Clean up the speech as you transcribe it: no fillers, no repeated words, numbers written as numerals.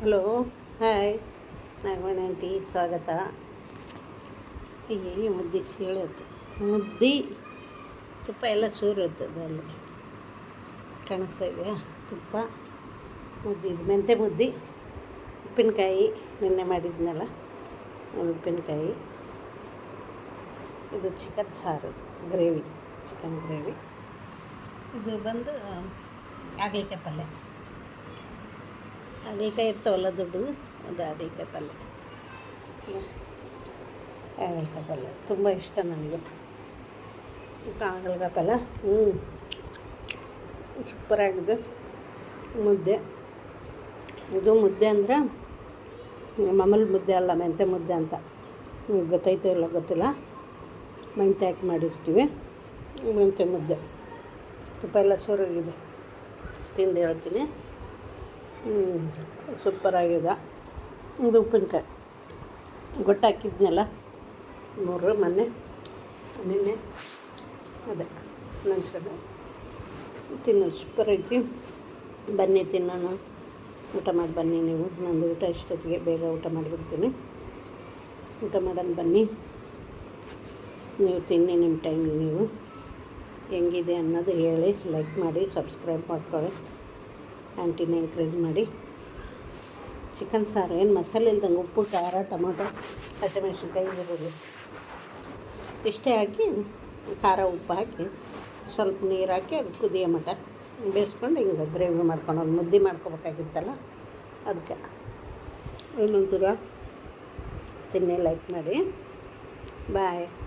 Hello, hi, ನಾಗಮಣಿ aunty ಸ್ವಾಗತ. ಹೀಗೆ ಮುದ್ದೆ ಸೀಳುತ್ತೆ, ಮುದ್ದೆ ತುಪ್ಪ ಎಲ್ಲ ಚೂರಿರ್ತದೆ ಅಲ್ಲಿ ಕಾಣಿಸ್ತಾ ಇದೆಯಾ? ತುಪ್ಪ ಮುದ್ದೆ, ಇದು ಮೆಂತ್ಯ ಮುದ್ದೆ, ಉಪ್ಪಿನಕಾಯಿ ನಿನ್ನೆ ಮಾಡಿದ್ನಲ್ಲ ಉಪ್ಪಿನಕಾಯಿ, ಇದು ಚಿಕನ್ ಸಾರು ಗ್ರೇವಿ, ಚಿಕನ್ ಗ್ರೇವಿ, ಇದು ಬಂದು ಹಾಗಲಕಾಯಿ ಪಲ್ಯ. ಹಾಗಲಕಾಯಿ ಇರ್ತಾವಲ್ಲ ದೊಡ್ಡ, ಅದು ಹಾಗಲಕಾಯಿ ಪಲ್ಯ. ಹಾಗಲಕಾಯಿ ಪಲ್ಯ ತುಂಬ ಇಷ್ಟ ನನಗೆ. ಹಾಗಲಕಾಯಿ ಪಲ್ಯ ಸೂಪರಾಗಿದೆ. ಮುದ್ದೆ, ಇದು ಮುದ್ದೆ ಅಂದರೆ ಮಾಮೂಲಿ ಮುದ್ದೆ ಅಲ್ಲ, ಮೆಂತ್ಯ ಮುದ್ದೆ ಅಂತ. ಗೊತ್ತಾಯ್ತು ಇಲ್ಲ ಗೊತ್ತಿಲ್ಲ, ಮೆಂತ್ಯ ಹಾಕಿ ಮಾಡಿರ್ತೀವಿ. ಮೆಂತ್ಯ ಮುದ್ದೆ ತುಪ್ಪ ಎಲ್ಲ ಸೋರಾಗಿದೆ, ತಿಂದು ಹೇಳ್ತೀನಿ. ಸೂಪರಾಗಿದೆ. ಇದು ಉಪ್ಪಿನಕಾಯಿ ಗೊಟ್ಟು ಹಾಕಿದ್ನಲ್ಲ 3 ನಿನ್ನೆ ಅದೇ ನೆನ್ಸ್ಕೊಂಡು ತಿನ್ನೋದು ಸೂಪರ್ ಐತಿ. ಬನ್ನಿ ತಿನ್ನೋಣ, ಊಟ ಮಾಡಿ ಬನ್ನಿ ನೀವು. ನಂದು ಊಟ ಇಷ್ಟೊತ್ತಿಗೆ ಬೇಗ ಊಟ ಮಾಡಿಬಿಡ್ತೀನಿ. ಊಟ ಮಾಡೋಣ ಬನ್ನಿ, ನೀವು ತಿನ್ನಿ ನಿಮ್ಮ ಟೈಮಿಗೆ. ನೀವು ಹೆಂಗಿದೆ ಅನ್ನೋದು ಹೇಳಿ, ಲೈಕ್ ಮಾಡಿ, ಸಬ್ಸ್ಕ್ರೈಬ್ ಮಾಡ್ಕೊಳ್ಳಿ, ಆಂಟಿನ ಎಂಕರೇಜ್ ಮಾಡಿ. ಚಿಕನ್ ಸಾರು ಏನು ಮಸಾಲೆ ಇಲ್ದಂಗೆ, ಉಪ್ಪು, ಖಾರ, ಟೊಮೊಟೊ, ಹಸಿಮೆಣ್ಸಿನ್ಕಾಯಿ ಇರೋದು ಇಷ್ಟೇ ಹಾಕಿ, ಖಾರ ಉಪ್ಪು ಹಾಕಿ ಸ್ವಲ್ಪ ನೀರು ಹಾಕಿ ಅದು ಕುದಿಯೋ ಮಟ್ಟ ಬೇಯಿಸ್ಕೊಂಡು ಹಿಂಗೆ ಗ್ರೇವಿ ಮಾಡ್ಕೊಂಡು ಮುದ್ದೆ ಮಾಡ್ಕೊಬೇಕಾಗಿತ್ತಲ್ಲ ಅದಕ್ಕೆ. ಇನ್ನೊಂದು ತಿನ್ನಿ, ಲೈಕ್ ಮಾಡಿ, ಬಾಯ್.